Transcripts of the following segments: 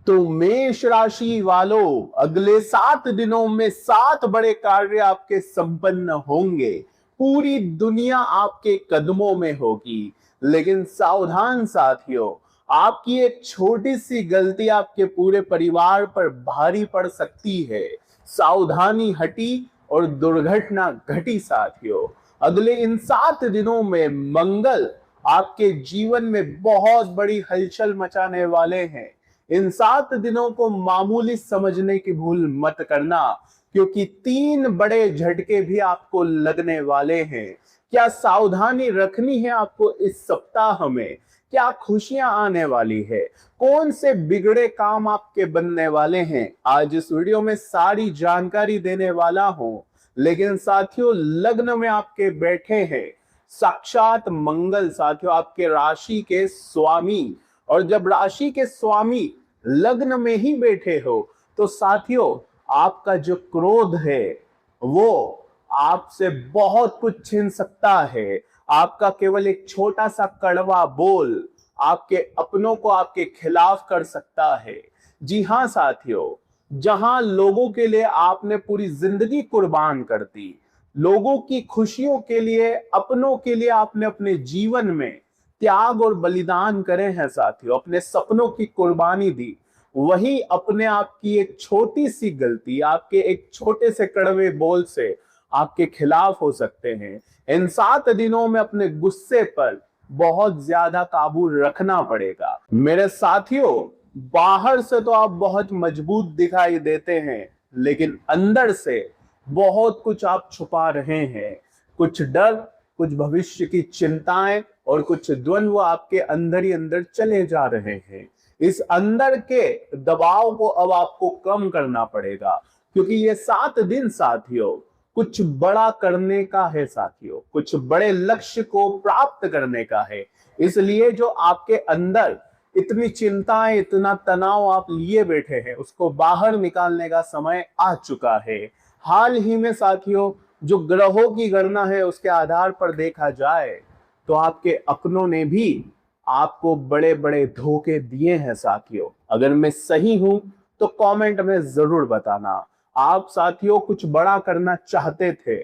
तो मेष राशि वालों, अगले 7 दिनों में 7 बड़े कार्य आपके संपन्न होंगे। पूरी दुनिया आपके कदमों में होगी। लेकिन सावधान साथियों, आपकी एक छोटी सी गलती आपके पूरे परिवार पर भारी पड़ सकती है। सावधानी हटी और दुर्घटना घटी साथियों। अगले इन 7 दिनों में मंगल आपके जीवन में बहुत बड़ी हलचल मचाने वाले हैं। इन 7 दिनों को मामूली समझने की भूल मत करना, क्योंकि 3 बड़े झटके भी आपको लगने वाले हैं। क्या सावधानी रखनी है आपको इस सप्ताह में? क्या खुशियां आने वाली है? कौन से बिगड़े काम आपके बनने वाले हैं? आज इस वीडियो में सारी जानकारी देने वाला हूं। लेकिन साथियों, लग्न में आपके बैठे हैं साक्षात मंगल साथियों, आपके राशि के स्वामी। और जब राशि के स्वामी लग्न में ही बैठे हो तो साथियों, आपका जो क्रोध है वो आपसे बहुत कुछ छीन सकता है। आपका केवल एक छोटा सा कड़वा बोल आपके अपनों को आपके खिलाफ कर सकता है। जी हां साथियों, जहां लोगों के लिए आपने पूरी जिंदगी कुर्बान कर दी, लोगों की खुशियों के लिए, अपनों के लिए आपने अपने जीवन में त्याग और बलिदान करे हैं साथियों, अपने सपनों की कुर्बानी दी, वही अपने आप की एक छोटी सी गलती, आपके एक छोटे से कड़वे बोल से आपके खिलाफ हो सकते हैं। इन 7 दिनों में अपने गुस्से पर बहुत ज्यादा काबू रखना पड़ेगा। मेरे साथियों, बाहर से तो आप बहुत मजबूत दिखाई देते हैं, लेकिन अंदर से बहुत कुछ आप छुपा रहे हैं। कुछ डर, कुछ भविष्य की चिंताएं और कुछ द्वंद्व आपके अंदर ही अंदर चले जा रहे हैं। इस अंदर के दबाव को अब आपको कम करना पड़ेगा, क्योंकि ये 7 दिन साथियों कुछ बड़ा करने का है साथियों, कुछ बड़े लक्ष्य को प्राप्त करने का है। इसलिए जो आपके अंदर इतनी चिंताएं, इतना तनाव आप लिए बैठे हैं, उसको बाहर निकालने का समय आ चुका है। हाल ही में साथियों, जो ग्रहों की गणना है उसके आधार पर देखा जाए तो आपके अपनों ने भी आपको बड़े बड़े धोखे दिए हैं साथियों। अगर मैं सही हूं तो कमेंट में जरूर बताना। आप साथियों कुछ बड़ा करना चाहते थे,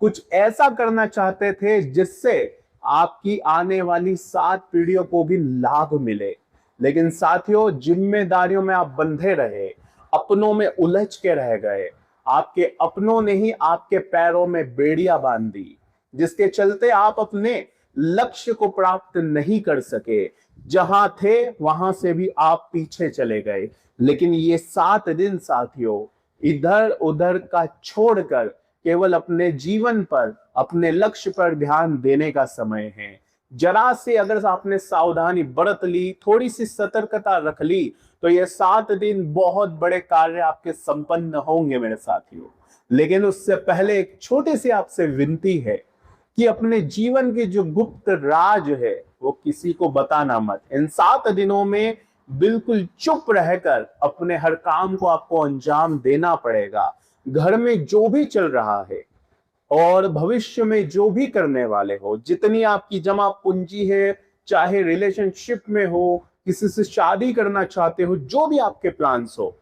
कुछ ऐसा करना चाहते थे जिससे आपकी आने वाली 7 पीढ़ियों को भी लाभ मिले। लेकिन साथियों, जिम्मेदारियों में आप बंधे रहे, अपनों में उलझ के रह गए। आपके अपनों ने ही आपके पैरों में बेड़ियां बांध दी, जिसके चलते आप अपने लक्ष्य को प्राप्त नहीं कर सके। जहां थे वहां से भी आप पीछे चले गए। लेकिन ये 7 दिन साथियों इधर उधर का छोड़कर केवल अपने जीवन पर, अपने लक्ष्य पर ध्यान देने का समय है। जरा से अगर आपने सावधानी बरत ली, थोड़ी सी सतर्कता रख ली, तो ये 7 दिन बहुत बड़े कार्य आपके संपन्न होंगे मेरे साथियों। लेकिन उससे पहले एक छोटी सी आपसे विनती है कि अपने जीवन के जो गुप्त राज है वो किसी को बताना मत। इन 7 दिनों में बिल्कुल चुप रहकर अपने हर काम को आपको अंजाम देना पड़ेगा। घर में जो भी चल रहा है और भविष्य में जो भी करने वाले हो, जितनी आपकी जमा पूंजी है, चाहे रिलेशनशिप में हो, किसी से शादी करना चाहते हो, जो भी आपके प्लान्स हो,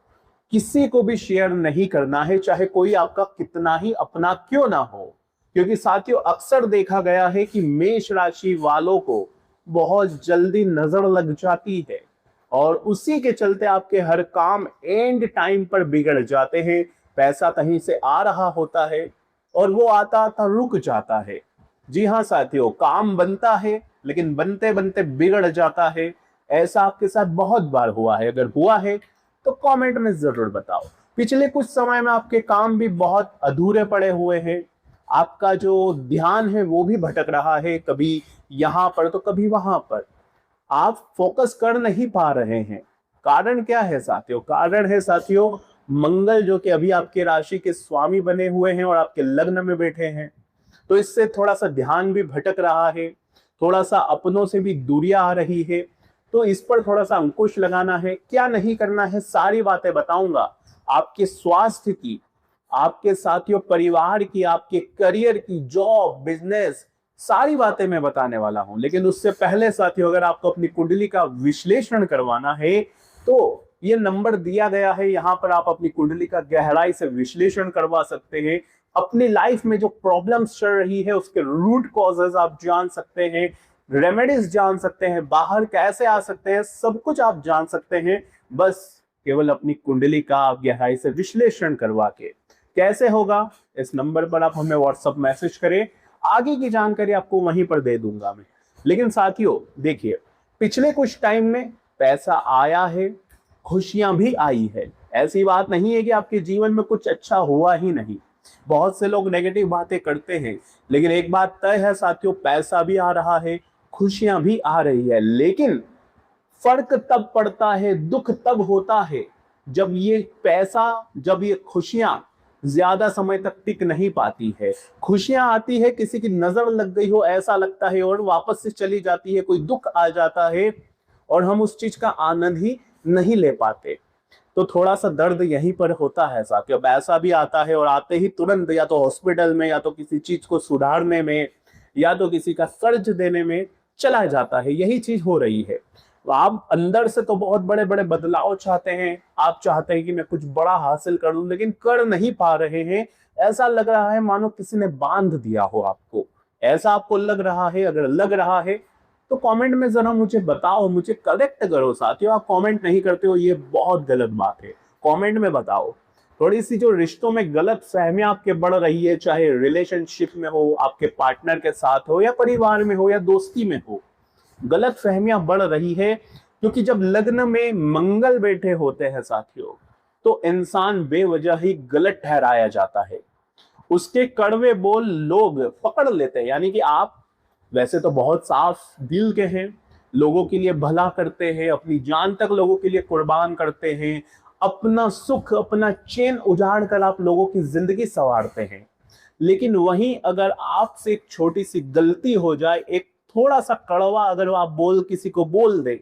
किसी को भी शेयर नहीं करना है, चाहे कोई आपका कितना ही अपना क्यों ना हो। क्योंकि साथियों, अक्सर देखा गया है कि मेष राशि वालों को बहुत जल्दी नजर लग जाती है और उसी के चलते आपके हर काम एंड टाइम पर बिगड़ जाते हैं। पैसा कहीं से आ रहा होता है और वो आता आता रुक जाता है। जी हाँ साथियों, काम बनता है लेकिन बनते बनते बिगड़ जाता है। ऐसा आपके साथ बहुत बार हुआ है? अगर हुआ है तो कमेंट में जरूर बताओ। पिछले कुछ समय में आपके काम भी बहुत अधूरे पड़े हुए हैं। आपका जो ध्यान है वो भी भटक रहा है, कभी यहां पर तो कभी वहां पर। आप फोकस कर नहीं पा रहे हैं। कारण क्या है साथियों? कारण है साथियों मंगल, जो कि अभी आपके राशि के स्वामी बने हुए हैं और आपके लग्न में बैठे हैं। तो इससे थोड़ा सा ध्यान भी भटक रहा है, थोड़ा सा अपनों से भी दूरियां आ रही है। तो इस पर थोड़ा सा अंकुश लगाना है। क्या नहीं करना है, सारी बातें बताऊंगा। आपके स्वास्थ्य की, आपके साथियों परिवार की, आपके करियर की, जॉब, बिजनेस, सारी बातें मैं बताने वाला हूं। लेकिन उससे पहले साथियों, अगर आपको अपनी कुंडली का विश्लेषण करवाना है तो ये नंबर दिया गया है, यहाँ पर आप अपनी कुंडली का गहराई से विश्लेषण करवा सकते हैं। अपनी लाइफ में जो प्रॉब्लम्स चल रही है उसके रूट कॉजेज आप जान सकते हैं, रेमेडीज जान सकते हैं, बाहर कैसे आ सकते हैं, सब कुछ आप जान सकते हैं, बस केवल अपनी कुंडली का आप गहराई से विश्लेषण करवा के। कैसे होगा? इस नंबर पर आप हमें व्हाट्सएप मैसेज करें, आगे की जानकारी आपको वहीं पर दे दूंगा मैं। लेकिन साथियों देखिए, पिछले कुछ टाइम में पैसा आया है, खुशियां भी आई है। ऐसी बात नहीं है कि आपके जीवन में कुछ अच्छा हुआ ही नहीं। बहुत से लोग नेगेटिव बातें करते हैं, लेकिन एक बात तय है साथियों, पैसा भी आ रहा है, खुशियां भी आ रही है। लेकिन फर्क तब पड़ता है, दुख तब होता है जब ये पैसा, जब ये खुशियां ज्यादा समय तक टिक नहीं पाती है। खुशियां आती है, किसी की नजर लग गई हो ऐसा लगता है, और वापस से चली जाती है। कोई दुख आ जाता है और हम उस चीज का आनंद ही नहीं ले पाते। तो थोड़ा सा दर्द यहीं पर होता है साथियों। पैसा भी आता है और आते ही तुरंत या तो हॉस्पिटल में, या तो किसी चीज को सुधारने में, या तो किसी का कर्ज देने में चला जाता है। यही चीज हो रही है। तो आप अंदर से तो बहुत बड़े बड़े बदलाव चाहते हैं, आप चाहते हैं कि मैं कुछ बड़ा हासिल कर लूं, लेकिन कर नहीं पा रहे हैं। ऐसा लग रहा है मानो किसी ने बांध दिया हो आपको। ऐसा आपको लग रहा है? अगर लग रहा है तो कमेंट में जरा मुझे बताओ, मुझे करेक्ट करो साथियों। आप कमेंट नहीं करते हो, ये बहुत गलत बात है। कमेंट में बताओ। थोड़ी सी जो रिश्तों में गलत फहमियां आपके बढ़ रही है, चाहे रिलेशनशिप में हो, आपके पार्टनर के साथ हो, या परिवार में हो, या दोस्ती में हो, गलत फहमियां बढ़ रही है। क्योंकि जब लग्न में मंगल बैठे होते हैं साथियों, तो इंसान बेवजह ही गलत ठहराया जाता है। उसके कड़वे बोल लोग पकड़ लेते हैं। यानी कि आप वैसे तो बहुत साफ दिल के हैं, लोगों के लिए भला करते हैं, अपनी जान तक लोगों के लिए कुर्बान करते हैं, अपना सुख, अपना चैन उजाड़ कर आप लोगों की जिंदगी संवारते हैं। लेकिन वहीं अगर आपसे एक छोटी सी गलती हो जाए, एक थोड़ा सा कड़वा अगर आप बोल किसी को बोल दे,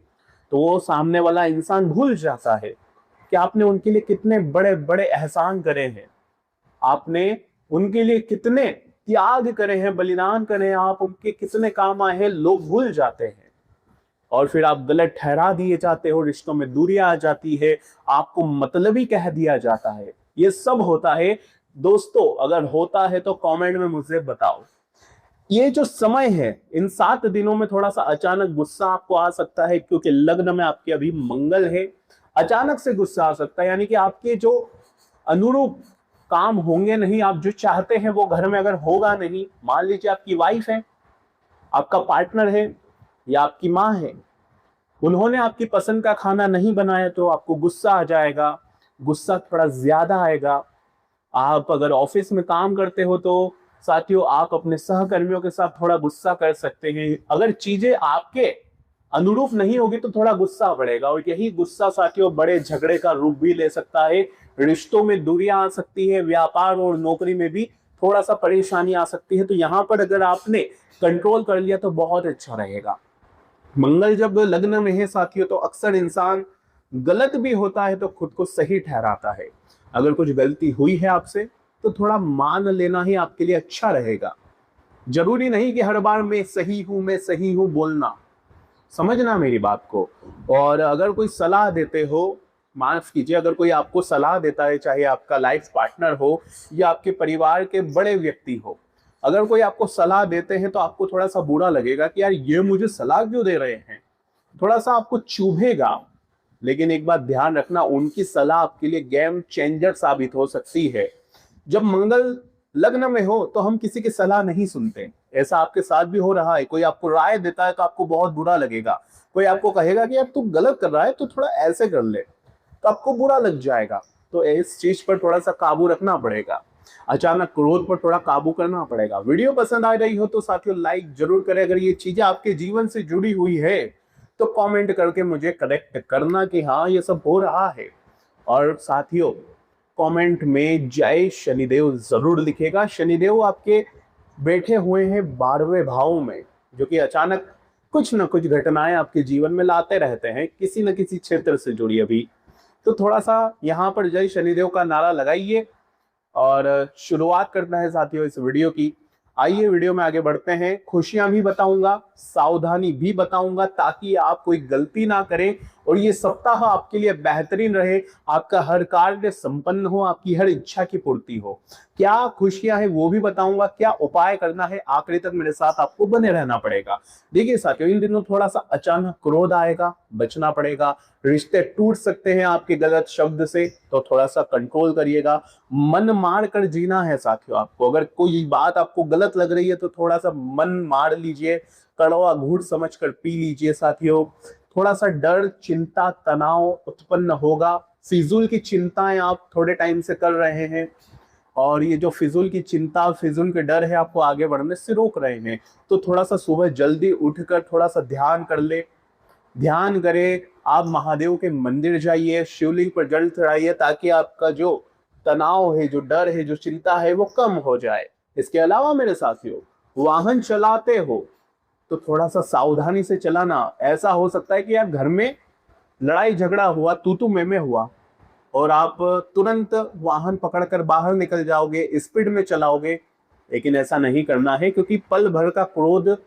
तो वो सामने वाला इंसान भूल जाता है कि आपने उनके लिए कितने बड़े बड़े एहसान करे हैं, आपने उनके लिए कितने त्याग करे हैं, बलिदान करे हैं, आप उनके कितने काम आए हैं। लोग भूल जाते हैं और फिर आप गलत ठहरा दिए जाते हो, रिश्तों में दूरियां आ जाती है, आपको मतलबी कह दिया जाता है। ये सब होता है दोस्तों। अगर होता है तो कमेंट में मुझे बताओ। ये जो समय है, इन 7 दिनों में थोड़ा सा अचानक गुस्सा आपको आ सकता है, क्योंकि लग्न में आपके अभी मंगल है। अचानक से गुस्सा आ सकता है, यानी कि आपके जो अनुरूप काम होंगे नहीं, आप जो चाहते हैं वो घर में अगर होगा नहीं। मान लीजिए आपकी वाइफ है, आपका पार्टनर है, या आपकी माँ है, उन्होंने आपकी पसंद का खाना नहीं बनाया, तो आपको गुस्सा आ जाएगा, गुस्सा थोड़ा ज्यादा आएगा। आप अगर ऑफिस में काम करते हो तो साथियों आप अपने सहकर्मियों के साथ थोड़ा गुस्सा कर सकते हैं। अगर चीजें आपके अनुरूप नहीं होगी तो थोड़ा गुस्सा बढ़ेगा, और यही गुस्सा साथियों बड़े झगड़े का रूप भी ले सकता है। रिश्तों में दूरियां आ सकती है, व्यापार और नौकरी में भी थोड़ा सा परेशानी आ सकती है। तो यहाँ पर अगर आपने कंट्रोल कर लिया तो बहुत अच्छा रहेगा। मंगल जब लग्न में है साथियों, तो अक्सर इंसान गलत भी होता है तो खुद को सही ठहराता है। अगर कुछ गलती हुई है आपसे तो थोड़ा मान लेना ही आपके लिए अच्छा रहेगा। जरूरी नहीं कि हर बार मैं सही हूं बोलना, समझना मेरी बात को। और अगर कोई सलाह देते हो, माफ कीजिए, अगर कोई आपको सलाह देता है, चाहे आपका लाइफ पार्टनर हो या आपके परिवार के बड़े व्यक्ति हो, अगर कोई आपको सलाह देते हैं तो आपको थोड़ा सा बुरा लगेगा कि यार ये मुझे सलाह क्यों दे रहे हैं, थोड़ा सा आपको चुभेगा। लेकिन एक बात ध्यान रखना, उनकी सलाह आपके लिए गेम चेंजर साबित हो सकती है। जब मंगल लग्न में हो तो हम किसी की सलाह नहीं सुनते। ऐसा आपके साथ भी हो रहा है। कोई आपको राय देता है तो आपको बहुत बुरा लगेगा। कोई आपको कहेगा कि यार तू गलत कर रहा है, तो थोड़ा ऐसे कर ले, तो आपको बुरा लग जाएगा। तो इस चीज पर थोड़ा सा काबू रखना पड़ेगा। अचानक क्रोध पर थोड़ा काबू करना पड़ेगा। वीडियो पसंद आ रही हो तो साथियों लाइक जरूर करें। अगर ये चीजें आपके जीवन से जुड़ी हुई है तो कमेंट करके मुझे करेक्ट करना कि हाँ ये सब हो रहा है। और साथियों कमेंट में जय शनिदेव जरूर लिखेगा। शनिदेव आपके बैठे हुए हैं 12वें भाव में, जो कि अचानक कुछ न कुछ घटनाएं आपके जीवन में लाते रहते हैं, किसी न किसी क्षेत्र से जुड़ी। अभी तो थोड़ा सा यहाँ पर जय शनिदेव का नारा लगाइए और शुरुआत करना है साथियों इस वीडियो की। आइए वीडियो में आगे बढ़ते हैं। खुशियां भी बताऊंगा, सावधानी भी बताऊंगा ताकि आप कोई गलती ना करें और ये सप्ताह आपके लिए बेहतरीन रहे, आपका हर कार्य संपन्न हो, आपकी हर इच्छा की पूर्ति हो। क्या खुशियां हैं वो भी बताऊंगा, क्या उपाय करना है, आखिरी तक मेरे साथ आपको बने रहना पड़ेगा। देखिए साथियों, इन दिनों थोड़ा सा अचानक क्रोध आएगा, बचना पड़ेगा, रिश्ते टूट सकते हैं आपके गलत शब्द से, तो थोड़ा सा कंट्रोल करिएगा। मन मार कर जीना है साथियों आपको, अगर कोई बात आपको गलत लग रही है तो थोड़ा सा मन मार लीजिए, कड़वा घूंट समझ कर पी लीजिए साथियों। थोड़ा सा डर, चिंता, तनाव उत्पन्न होगा, फिजूल की चिंताएं आप थोड़े टाइम से कर रहे हैं और ये जो फिजूल की चिंता, फिजूल के डर है आपको आगे बढ़ने से रोक रहे हैं, तो थोड़ा सा सुबह जल्दी उठकर थोड़ा सा ध्यान कर ले। ध्यान करें, आप महादेव के मंदिर जाइए, शिवलिंग पर जल चढ़ाइए ताकि आपका जो तनाव है, जो डर है, जो चिंता है वो कम हो जाए। इसके अलावा मेरे साथियों, वाहन चलाते हो तो थोड़ा सा सावधानी से चलाना। ऐसा हो सकता है कि आप घर में लड़ाई झगड़ा हुआ, तू मैं हुआ और आप तुरंत वाहन पकड़कर बाहर निकल जाओगे, स्पीड में चलाओगे, लेकिन ऐसा नहीं करना है क्योंकि पल भर का क्रोध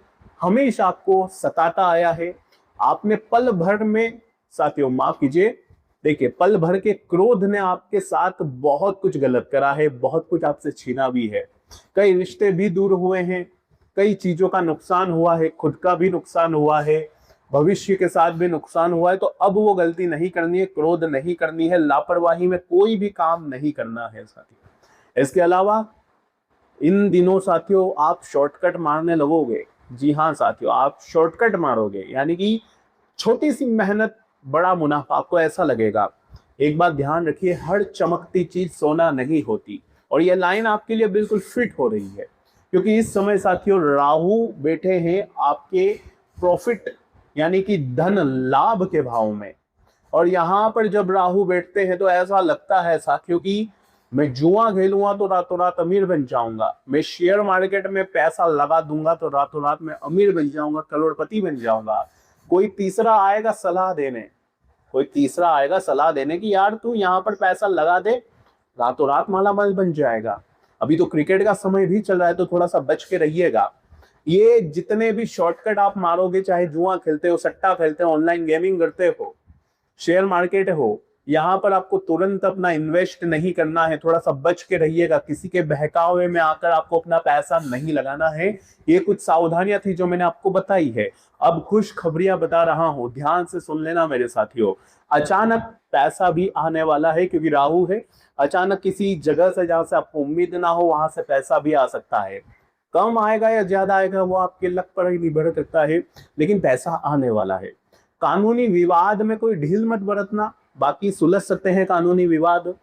हमेशा आपको सताता आया है। आपने पल भर में, साथियों माफ कीजिए, देखिए पल भर के क्रोध ने आपके साथ बहुत कुछ गलत करा है, बहुत कुछ आपसे छीना भी है, कई रिश्ते भी दूर हुए हैं, कई चीजों का नुकसान हुआ है, खुद का भी नुकसान हुआ है, भविष्य के साथ भी नुकसान हुआ है। तो अब वो गलती नहीं करनी है, क्रोध नहीं करनी है, लापरवाही में कोई भी काम नहीं करना है साथियों। इसके अलावा इन दिनों साथियों आप शॉर्टकट मारने लगोगे। जी हाँ साथियों, आप शॉर्टकट मारोगे, यानी कि छोटी सी मेहनत बड़ा मुनाफा, आपको ऐसा लगेगा। एक बात ध्यान रखिए, हर चमकती चीज सोना नहीं होती, और ये लाइन आपके लिए बिल्कुल फिट हो रही है क्योंकि इस समय साथियों राहु बैठे हैं आपके प्रॉफिट यानी कि धन लाभ के भाव में, और यहां पर जब राहु बैठते हैं तो ऐसा लगता है साथियों कि मैं जुआ खेलूंगा तो रातों रात अमीर बन जाऊंगा, मैं शेयर मार्केट में पैसा लगा दूंगा तो रातों रात मैं अमीर बन जाऊंगा, करोड़पति बन जाऊंगा। कोई तीसरा आएगा सलाह देने, कोई तीसरा आएगा सलाह देने कि यार तू यहाँ पर पैसा लगा दे, रातों रात मालामाल बन जाएगा। अभी तो क्रिकेट का समय भी चल रहा है तो थोड़ा सा बच के रहिएगा। ये जितने भी शॉर्टकट आप मारोगे, चाहे जुआ खेलते हो, सट्टा खेलते हो, ऑनलाइन गेमिंग करते हो, शेयर मार्केट हो, यहाँ पर आपको तुरंत अपना इन्वेस्ट नहीं करना है, थोड़ा सा बच के रहिएगा। किसी के बहकावे में आकर आपको अपना पैसा नहीं लगाना है। ये कुछ सावधानियां थी जो मैंने आपको बताई है। अब खुश खबरियां बता रहा हूं, ध्यान से सुन लेना मेरे साथियों। अचानक पैसा भी आने वाला है क्योंकि राहु है। अचानक किसी जगह से जहां से आपको उम्मीद ना हो वहां से पैसा भी आ सकता है। कम आएगा या ज्यादा आएगा वो आपके लक पर ही निर्भर करता है, लेकिन पैसा आने वाला है। कानूनी विवाद में कोई ढील मत बरतना, बाकी सुलझ सकते हैं कानूनी विवाद।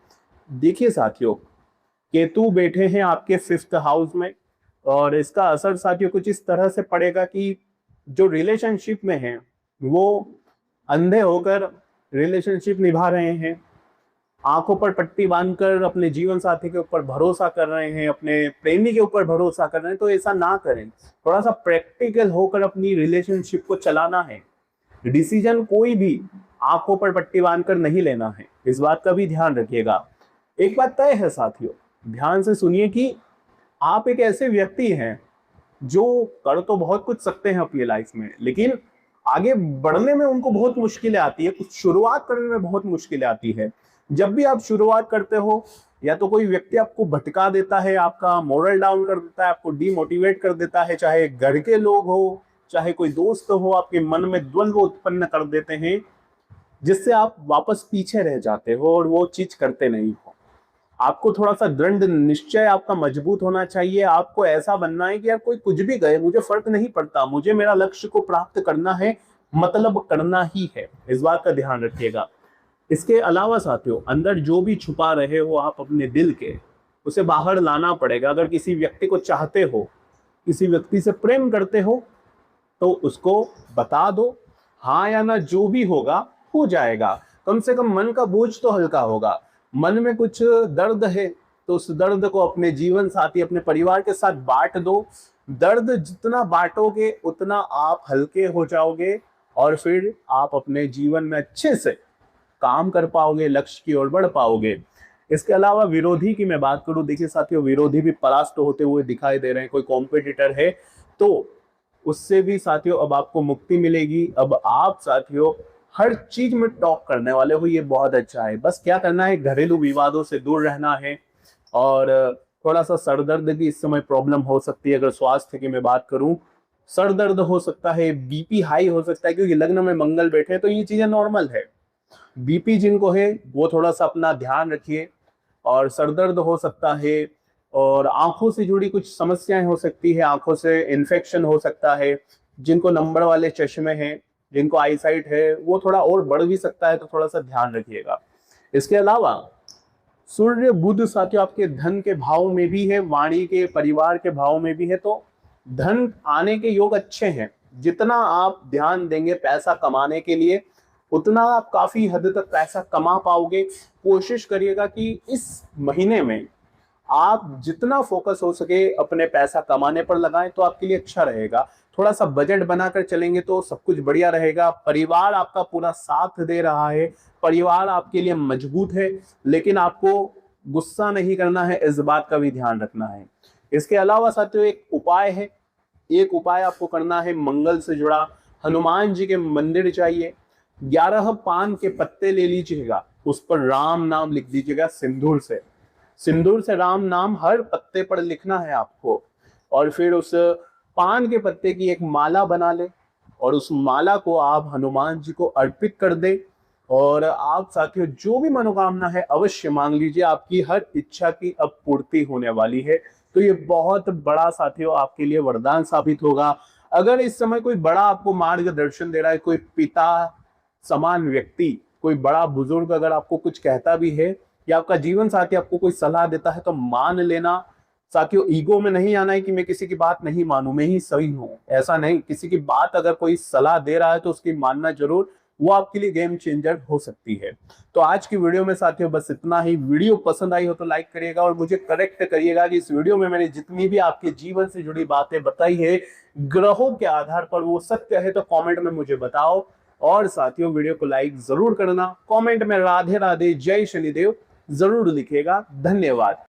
देखिए साथियों, केतु बैठे हैं आपके 5th हाउस में, और इसका असर साथियों कुछ इस तरह से पड़ेगा कि जो रिलेशनशिप में हैं वो अंधे होकर रिलेशनशिप निभा रहे हैं, आंखों पर पट्टी बांधकर अपने जीवन साथी के ऊपर भरोसा कर रहे हैं, अपने प्रेमी के ऊपर भरोसा कर रहे हैं, तो ऐसा ना करें। थोड़ा सा प्रैक्टिकल होकर अपनी रिलेशनशिप को चलाना है। डिसीजन कोई भी आंखों पर पट्टी बांधकर नहीं लेना है, इस बात का भी ध्यान रखिएगा। एक बात तय है साथियों, ध्यान से सुनिए कि आप एक ऐसे व्यक्ति हैं जो कर तो बहुत कुछ सकते हैं अपनी लाइफ में, लेकिन आगे बढ़ने में उनको बहुत मुश्किलें आती है, कुछ शुरुआत करने में बहुत मुश्किलें आती है। जब भी आप शुरुआत करते हो या तो कोई व्यक्ति आपको भटका देता है, आपका मोरल डाउन कर देता है, आपको डीमोटिवेट कर देता है, चाहे घर के लोग हो, चाहे कोई दोस्त हो, आपके मन में द्वंद्व उत्पन्न कर देते हैं जिससे आप वापस पीछे रह जाते हो और वो चीज करते नहीं हो। आपको थोड़ा सा दृढ़ निश्चय आपका मजबूत होना चाहिए। आपको ऐसा बनना है कि यार कोई कुछ भी कहे मुझे फर्क नहीं पड़ता, मुझे मेरा लक्ष्य को प्राप्त करना है, मतलब करना ही है। इस बात का ध्यान रखिएगा। इसके अलावा साथियों, अंदर जो भी छुपा रहे हो आप अपने दिल के, उसे बाहर लाना पड़ेगा। अगर किसी व्यक्ति को चाहते हो, किसी व्यक्ति से प्रेम करते हो, तो उसको बता दो, हाँ या ना जो भी होगा हो जाएगा। कम से कम मन का बोझ तो हल्का होगा। मन में कुछ दर्द है तो उस दर्द को अपने जीवन साथी, अपने परिवार के साथ बांट दो। दर्द जितना बांटोगे उतना आप हल्के हो जाओगे और फिर आप अपने जीवन में अच्छे से काम कर पाओगे, लक्ष्य की ओर बढ़ पाओगे। इसके अलावा विरोधी की मैं बात करूं, देखिए साथियों, विरोधी भी परास्त होते हुए दिखाई दे रहे हैं। कोई कॉम्पिटिटर है तो उससे भी साथियों अब आपको मुक्ति मिलेगी। अब आप साथियों हर चीज में टॉप करने वाले हो, ये बहुत अच्छा है। बस क्या करना है, घरेलू विवादों से दूर रहना है। और थोड़ा सा सर दर्द की इस समय प्रॉब्लम हो सकती है, अगर स्वास्थ्य की मैं बात करूं, सर दर्द हो सकता है, बीपी हाई हो सकता है, क्योंकि लग्न में मंगल बैठे हैं, तो ये चीजें नॉर्मल है। बीपी जिनको है वो थोड़ा सा अपना ध्यान रखिए। और सर दर्द हो सकता है, और आंखों से जुड़ी कुछ समस्याएं हो सकती है, आंखों से इन्फेक्शन हो सकता है। जिनको नंबर वाले चश्मे हैं, जिनको आईसाइट है, वो थोड़ा और बढ़ भी सकता है, तो थोड़ा सा ध्यान रखिएगा। इसके अलावा सूर्य बुध साथियों आपके धन के भाव में भी है, वाणी के परिवार के भाव में भी है, तो धन आने के योग अच्छे हैं। जितना आप ध्यान देंगे पैसा कमाने के लिए, उतना आप काफी हद तक पैसा कमा पाओगे। कोशिश करिएगा कि इस महीने में आप जितना फोकस हो सके अपने पैसा कमाने पर लगाएं, तो आपके लिए अच्छा रहेगा। थोड़ा सा बजट बनाकर चलेंगे तो सब कुछ बढ़िया रहेगा। परिवार आपका पूरा साथ दे रहा है, परिवार आपके लिए मजबूत है, लेकिन आपको गुस्सा नहीं करना है, इस बात का भी ध्यान रखना है। इसके अलावा साथियों एक उपाय है, एक उपाय आपको करना है मंगल से जुड़ा। हनुमान जी के मंदिर जाइए, 11 पान के पत्ते ले लीजिएगा, उस पर राम नाम लिख दीजिएगा सिंदूर से। सिंदूर से राम नाम हर पत्ते पर लिखना है आपको। और फिर उस पान के पत्ते की एक माला बना ले, और उस माला को आप हनुमान जी को अर्पित कर दे। और आप साथियों जो भी मनोकामना है अवश्य मांग लीजिए, आपकी हर इच्छा की अब पूर्ति होने वाली है। तो ये बहुत बड़ा साथियों आपके लिए वरदान साबित होगा। अगर इस समय कोई बड़ा आपको मार्गदर्शन दे रहा है, कोई पिता समान व्यक्ति, कोई बड़ा बुजुर्ग अगर आपको कुछ कहता भी है, या आपका जीवन साथी आपको कोई सलाह देता है, तो मान लेना। साथियों ईगो में नहीं आना है कि मैं किसी की बात नहीं मानूं, मैं ही सही हूं, ऐसा नहीं। किसी की बात अगर कोई सलाह दे रहा है तो उसकी मानना जरूर, वो आपके लिए गेम चेंजर हो सकती है। तो आज की वीडियो में साथियों बस इतना ही। वीडियो पसंद आई हो तो लाइक करिएगा, और मुझे करेक्ट करिएगा कि इस वीडियो में मैंने जितनी भी आपके जीवन से जुड़ी बातें बताई है ग्रहों के आधार पर, वो सत्य है तो कॉमेंट में मुझे बताओ। और साथियों वीडियो को लाइक जरूर करना, कमेंट में राधे राधे जय शनिदेव जरूर लिखिएगा। धन्यवाद।